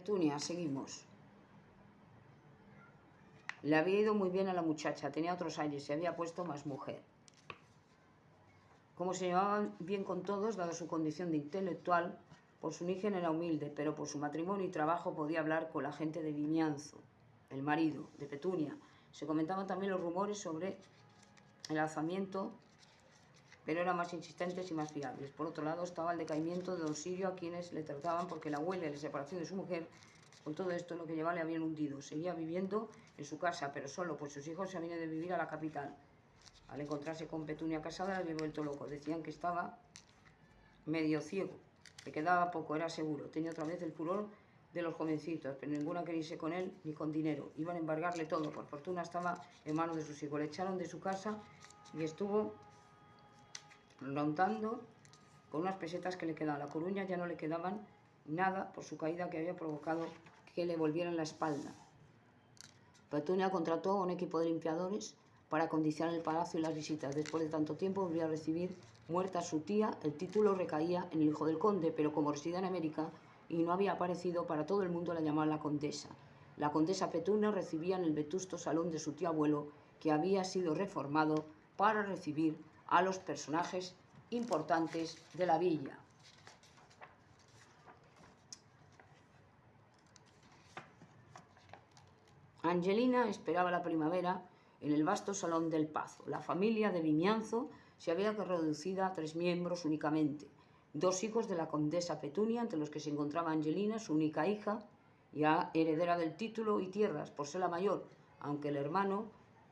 Petunia, seguimos. Le había ido muy bien a la muchacha, tenía otros aires, se había puesto más mujer. Como se llevaban bien con todos, dada su condición de intelectual, por su origen era humilde, pero por su matrimonio y trabajo podía hablar con la gente de Vimianzo, el marido de Petunia. Se comentaban también los rumores sobre el alzamiento, pero eran más insistentes y más fiables. Por otro lado estaba el decaimiento de don Sirio, a quienes le trataban porque la huelga y la separación de su mujer, con todo esto lo que llevaba le habían hundido. Seguía viviendo en su casa, pero solo, pues sus hijos se habían de vivir a la capital. Al encontrarse con Petunia casada, le había vuelto loco. Decían que estaba medio ciego, le quedaba poco, era seguro. Tenía otra vez el furor de los jovencitos, pero ninguna quería irse con él ni con dinero. Iban a embargarle todo. Por fortuna estaba en manos de sus hijos. Le echaron de su casa y estuvo rondando con unas pesetas que le quedaban. A La Coruña ya no le quedaban nada por su caída que había provocado que le volvieran la espalda. Petunia contrató a un equipo de limpiadores para acondicionar el palacio y las visitas. Después de tanto tiempo volvió a recibir muerta su tía. El título recaía en el hijo del conde, pero como residía en América y no había aparecido, para todo el mundo la llamaban la condesa. La condesa Petunia recibía en el vetusto salón de su tío abuelo, que había sido reformado para recibir a los personajes importantes de la villa. Angelina esperaba la primavera en el vasto salón del Pazo. La familia de Vimianzo se había reducido a 3 miembros únicamente. 2 hijos de la condesa Petunia, entre los que se encontraba Angelina, su única hija, ya heredera del título y tierras, por ser la mayor, aunque el hermano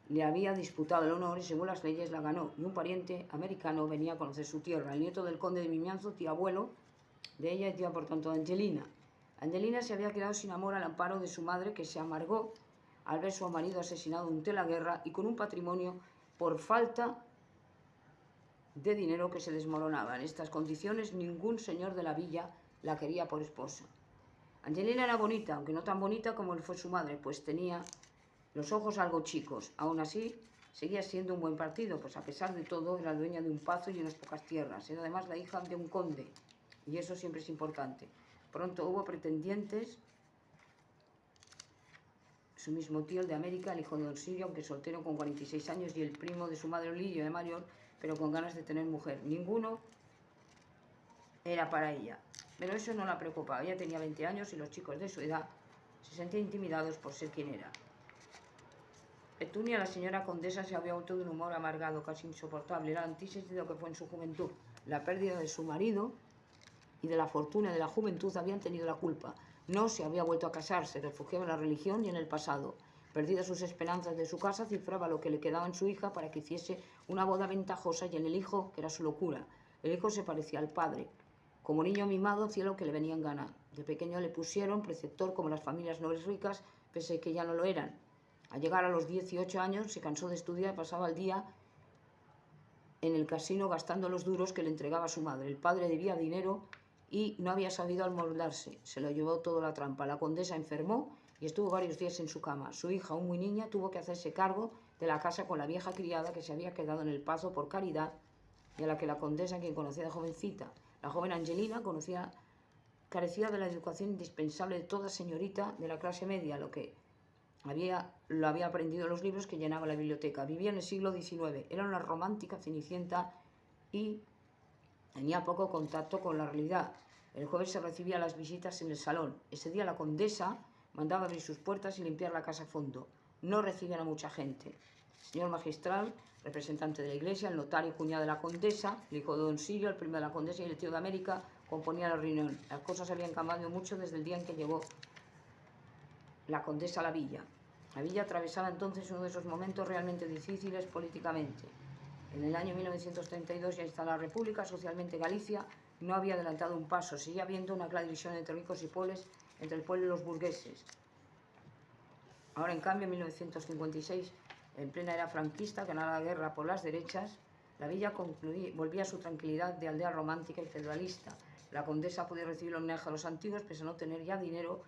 le había disputado el honor y según las leyes la ganó, y un pariente americano venía a conocer su tierra, el nieto del conde de Vimianzo, tío abuelo de ella y tía por tanto de Angelina. Angelina se había quedado sin amor al amparo de su madre, que se amargó al ver a su marido asesinado durante la guerra y con un patrimonio por falta de dinero que se desmoronaba. En estas condiciones ningún señor de la villa la quería por esposa. Angelina era bonita, aunque no tan bonita como fue su madre, pues tenía los ojos algo chicos. Aún así, seguía siendo un buen partido, pues a pesar de todo era dueña de un pazo y unas pocas tierras. Era además la hija de un conde, y eso siempre es importante. Pronto hubo pretendientes. Su mismo tío, el de América, el hijo de don Sirio, aunque soltero con 46 años, y el primo de su madre Olillo de mayor, pero con ganas de tener mujer. Ninguno era para ella, pero eso no la preocupaba. Ella tenía 20 años y los chicos de su edad se sentían intimidados por ser quien era. Petunia, la señora condesa, se había vuelto de un humor amargado, casi insoportable. Era la antítesis de lo que fue en su juventud. La pérdida de su marido y de la fortuna de la juventud habían tenido la culpa. No se había vuelto a casar, se refugiaba en la religión y en el pasado. Perdidas sus esperanzas de su casa, cifraba lo que le quedaba en su hija para que hiciese una boda ventajosa, y en el hijo, que era su locura. El hijo se parecía al padre. Como niño mimado, cielo que le venía en gana. De pequeño le pusieron preceptor como las familias nobles ricas, pese a que ya no lo eran. Al llegar a los 18 años se cansó de estudiar y pasaba el día en el casino gastando los duros que le entregaba su madre. El padre debía dinero y no había sabido amoldarse. Se lo llevó toda la trampa. La condesa enfermó y estuvo varios días en su cama. Su hija, aún muy niña, tuvo que hacerse cargo de la casa con la vieja criada que se había quedado en el Pazo por caridad y a la que la condesa, quien conocía de jovencita. La joven Angelina carecía de la educación indispensable de toda señorita de la clase media, lo había aprendido en los libros que llenaba la biblioteca. Vivía en el siglo XIX. Era una romántica cenicienta y tenía poco contacto con la realidad. El jueves se recibía las visitas en el salón. Ese día la condesa mandaba abrir sus puertas y limpiar la casa a fondo. No recibían a mucha gente. El señor magistral, representante de la iglesia, el notario, cuñado de la condesa, el hijo de don Sirio, el primo de la condesa y el tío de América componían la reunión. Las cosas habían cambiado mucho desde el día en que llegó la condesa a la villa. La villa atravesaba entonces uno de esos momentos realmente difíciles políticamente. En el año 1932, ya instalada la República, socialmente Galicia no había adelantado un paso. Seguía habiendo una clara división entre ricos y pobres, entre el pueblo y los burgueses. Ahora, en cambio, en 1956, en plena era franquista, ganada la guerra por las derechas, la villa volvía a su tranquilidad de aldea romántica y federalista. La condesa podía recibir el homenaje a los antiguos, pese a no tener ya dinero,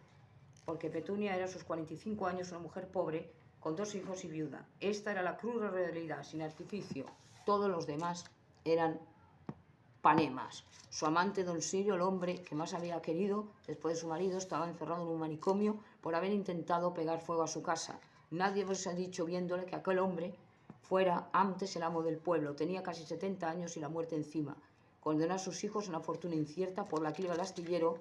porque Petunia era a sus 45 años una mujer pobre, con 2 hijos y viuda. Esta era la cruda realidad, sin artificio. Todos los demás eran panemas. Su amante don Sirio, el hombre que más había querido después de su marido, estaba encerrado en un manicomio por haber intentado pegar fuego a su casa. Nadie os ha dicho viéndole que aquel hombre fuera antes el amo del pueblo. Tenía casi 70 años y la muerte encima. Condenó a sus hijos a una fortuna incierta por la criba del astillero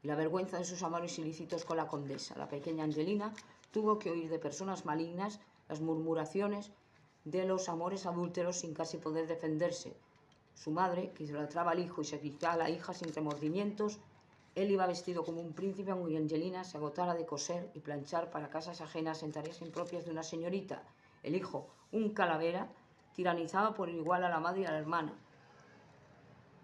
y la vergüenza de sus amores ilícitos con la condesa. La pequeña Angelina tuvo que oír de personas malignas las murmuraciones de los amores adúlteros sin casi poder defenderse. Su madre, que idolatraba al hijo y se quitaba a la hija sin remordimientos, él iba vestido como un príncipe, aunque Angelina se agotara de coser y planchar para casas ajenas en tareas impropias de una señorita. El hijo, un calavera, tiranizaba por igual a la madre y a la hermana.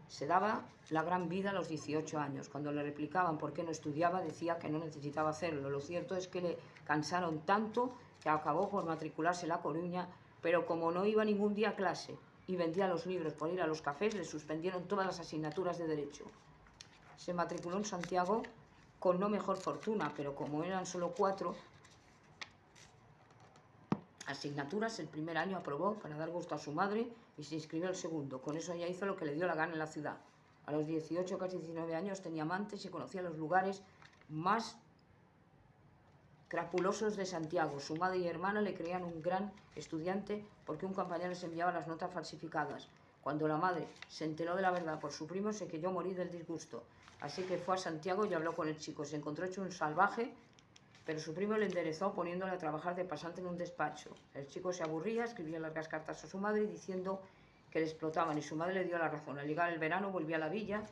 Se daba la gran vida a los 18 años. Cuando le replicaban por qué no estudiaba, decía que no necesitaba hacerlo. Lo cierto es que le cansaron tanto que acabó por matricularse en La Coruña, pero como no iba ningún día a clase y vendía los libros por ir a los cafés, le suspendieron todas las asignaturas de Derecho. Se matriculó en Santiago con no mejor fortuna, pero como eran solo 4 asignaturas, el primer año aprobó para dar gusto a su madre y se inscribió el segundo. Con eso ya hizo lo que le dio la gana en la ciudad. A los 18, casi 19 años, tenía amantes y conocía los lugares más crapulosos de Santiago. Su madre y hermana le creían un gran estudiante porque un compañero les enviaba las notas falsificadas. Cuando la madre se enteró de la verdad por su primo, se quedó morir del disgusto. Así que fue a Santiago y habló con el chico. Se encontró hecho un salvaje, pero su primo le enderezó poniéndole a trabajar de pasante en un despacho. El chico se aburría, escribía largas cartas a su madre diciendo que le explotaban y su madre le dio la razón. Al llegar el verano volvió a la villa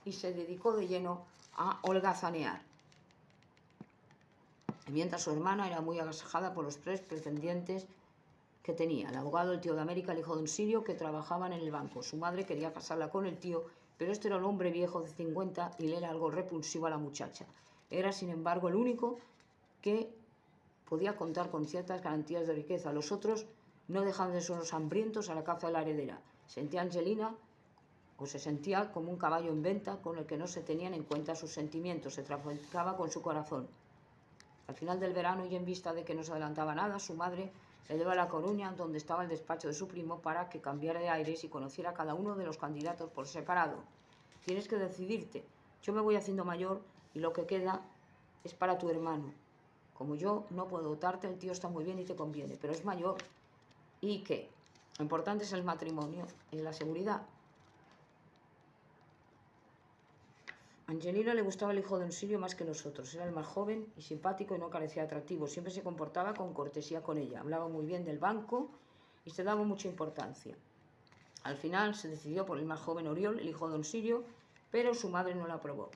y se dedicó de lleno a holgazanear. Mientras su hermana era muy agasajada por los 3 pretendientes que tenía. El abogado, el tío de América, el hijo de un sirio que trabajaban en el banco. Su madre quería casarla con el tío, pero este era un hombre viejo de 50 y le era algo repulsivo a la muchacha. Era, sin embargo, el único que podía contar con ciertas garantías de riqueza. Los otros no dejaban de ser los hambrientos a la caza de la heredera. Sentía Angelina, o se sentía como un caballo en venta con el que no se tenían en cuenta sus sentimientos, se traficaba con su corazón. Al final del verano y en vista de que no se adelantaba nada, su madre le llevó a La Coruña, donde estaba el despacho de su primo, para que cambiara de aires y conociera a cada uno de los candidatos por separado. Tienes que decidirte. Yo me voy haciendo mayor y lo que queda es para tu hermano. Como yo no puedo dotarte, el tío está muy bien y te conviene, pero es mayor. ¿Y qué? Lo importante es el matrimonio, es la seguridad. A Angelina le gustaba el hijo de un sirio más que nosotros. Era el más joven y simpático y no carecía de atractivo. Siempre se comportaba con cortesía con ella. Hablaba muy bien del banco y se daba mucha importancia. Al final se decidió por el más joven Oriol, el hijo de un sirio, pero su madre no la aprobó.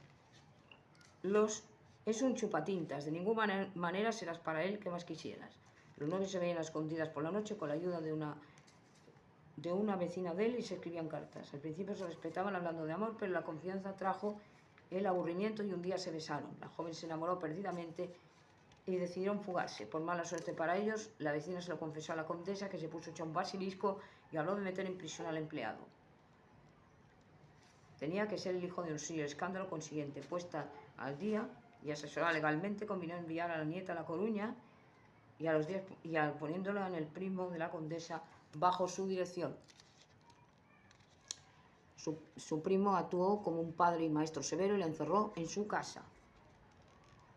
Es un chupatintas. De ninguna manera serás para él que más quisieras. Los novios se veían a escondidas por la noche con la ayuda de una vecina de él y se escribían cartas. Al principio se respetaban hablando de amor, pero la confianza trajo el aburrimiento y un día se besaron. La joven se enamoró perdidamente y decidieron fugarse. Por mala suerte para ellos, la vecina se lo confesó a la condesa, que se puso hecha un basilisco y habló de meter en prisión al empleado. Tenía que ser el hijo de un sirio. El escándalo consiguiente, puesta al día y asesorada legalmente, combinó enviar a la nieta a La Coruña y poniéndola en el primo de la condesa bajo su dirección. Su primo actuó como un padre y maestro severo y la encerró en su casa.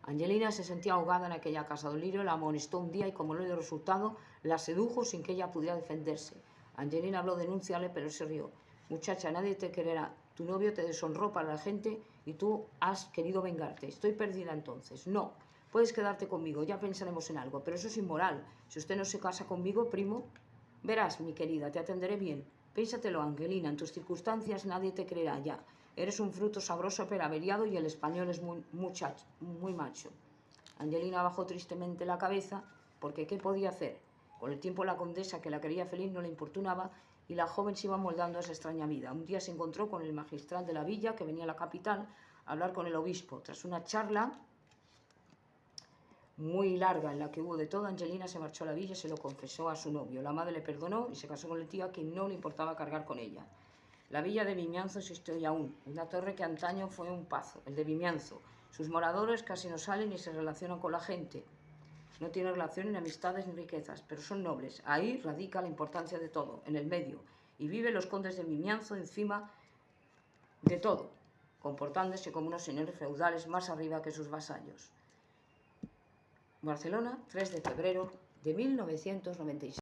Angelina se sentía ahogada en aquella casa. Don Lirio la amonestó un día y, como no le dio resultado, la sedujo sin que ella pudiera defenderse. Angelina habló de denunciarle, pero él se rió. Muchacha, nadie te quererá. Tu novio te deshonró para la gente y tú has querido vengarte. Estoy perdida entonces. No, puedes quedarte conmigo, ya pensaremos en algo, pero eso es inmoral. Si usted no se casa conmigo, primo, verás, mi querida, te atenderé bien. Pénsatelo, Angelina, en tus circunstancias nadie te creerá ya. Eres un fruto sabroso pero averiado y el español es muy macho. Angelina bajó tristemente la cabeza porque ¿qué podía hacer? Con el tiempo la condesa, que la quería feliz, no le importunaba y la joven se iba moldando a esa extraña vida. Un día se encontró con el magistral de la villa, que venía a la capital a hablar con el obispo. Tras una charla muy larga en la que hubo de todo, Angelina se marchó a la villa y se lo confesó a su novio. La madre le perdonó y se casó con el tío, a quien no le importaba cargar con ella. La villa de Vimianzo existe hoy aún, una torre que antaño fue un pazo, el de Vimianzo. Sus moradores casi no salen ni se relacionan con la gente. No tienen relación ni amistades ni riquezas, pero son nobles. Ahí radica la importancia de todo, en el medio. y viven los condes de Vimianzo encima de todo, comportándose como unos señores feudales más arriba que sus vasallos. Barcelona, 3 de febrero de 1996.